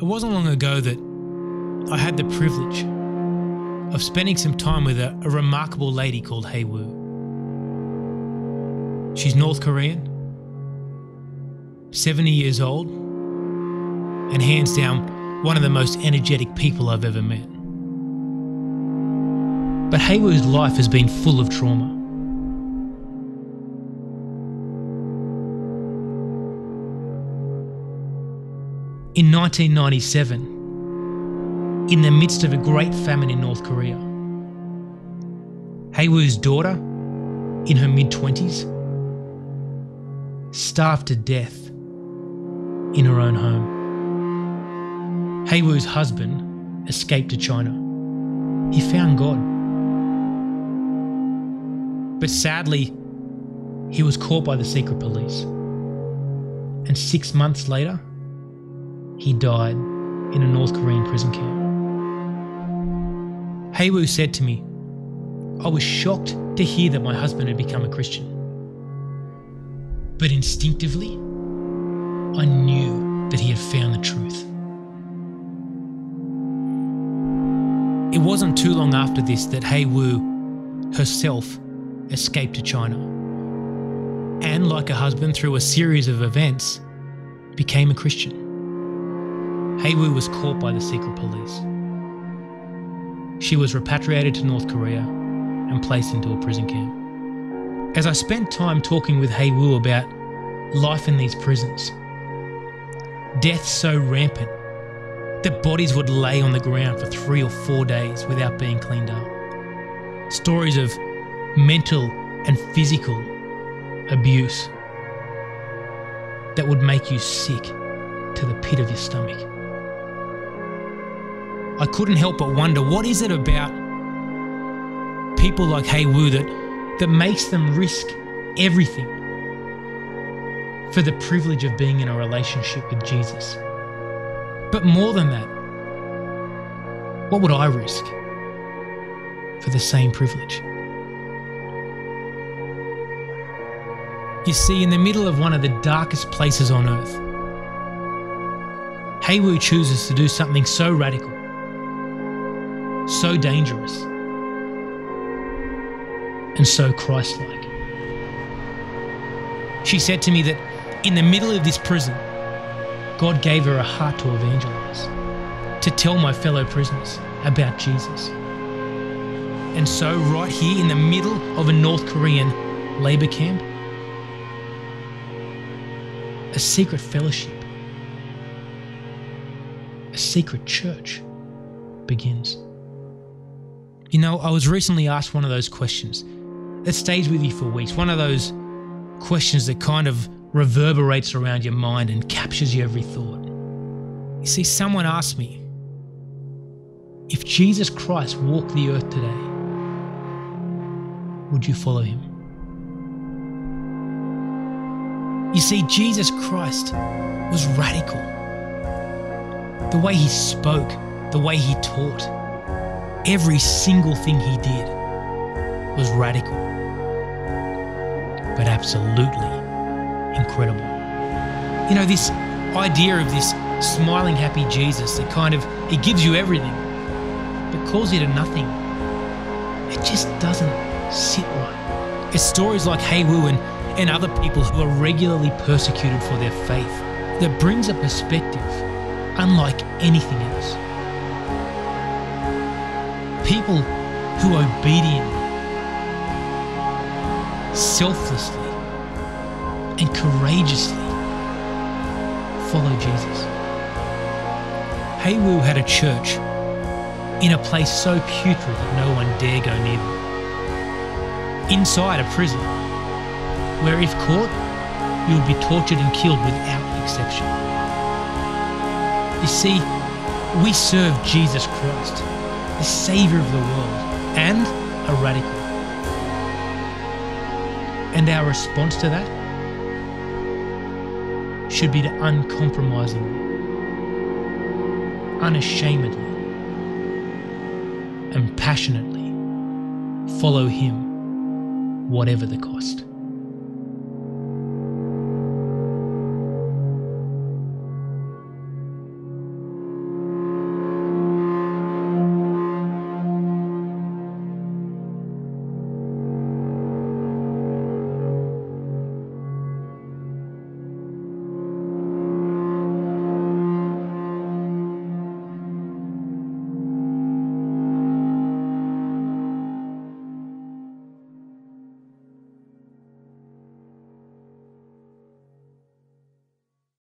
It wasn't long ago that I had the privilege of spending some time with a remarkable lady called Hae Woo. She's North Korean, 70 years old, and hands down one of the most energetic people I've ever met. But Hae Woo's life has been full of trauma. In 1997, in the midst of a great famine in North Korea, Hae Woo's daughter, in her mid-20s, starved to death in her own home. Hae Woo's husband escaped to China. He found God. But sadly, he was caught by the secret police. And 6 months later, he died in a North Korean prison camp. Hae Woo said to me, "I was shocked to hear that my husband had become a Christian. But instinctively, I knew that he had found the truth." It wasn't too long after this that Hae Woo herself escaped to China, and like her husband, through a series of events, became a Christian. Hae Woo was caught by the secret police. She was repatriated to North Korea and placed into a prison camp. As I spent time talking with Hae Woo about life in these prisons, death so rampant that bodies would lay on the ground for 3 or 4 days without being cleaned up. Stories of mental and physical abuse that would make you sick to the pit of your stomach. I couldn't help but wonder, what is it about people like Hae Woo that makes them risk everything for the privilege of being in a relationship with Jesus? But more than that, what would I risk for the same privilege? You see, in the middle of one of the darkest places on earth, Hae Woo chooses to do something so radical, so dangerous, and so Christ-like. She said to me that in the middle of this prison, God gave her a heart to evangelize, to tell my fellow prisoners about Jesus. And so right here in the middle of a North Korean labor camp, a secret fellowship, a secret church begins. You know, I was recently asked one of those questions that stays with you for weeks, one of those questions that kind of reverberates around your mind and captures your every thought. You see, someone asked me, if Jesus Christ walked the earth today, would you follow him? You see, Jesus Christ was radical. The way he spoke, the way he taught, every single thing he did was radical, but absolutely incredible. You know, this idea of this smiling, happy Jesus that kind of, he gives you everything, but calls you to nothing, it just doesn't sit right. It's stories like Hae Woo and other people who are regularly persecuted for their faith that brings a perspective unlike anything else. People who obediently, selflessly, and courageously follow Jesus. Hae Woo had a church in a place so putrid that no one dare go near them. Inside a prison, where if caught, you would be tortured and killed without exception. You see, we serve Jesus Christ, the Saviour of the world, and a radical. And our response to that should be to uncompromisingly, unashamedly, and passionately follow him, whatever the cost.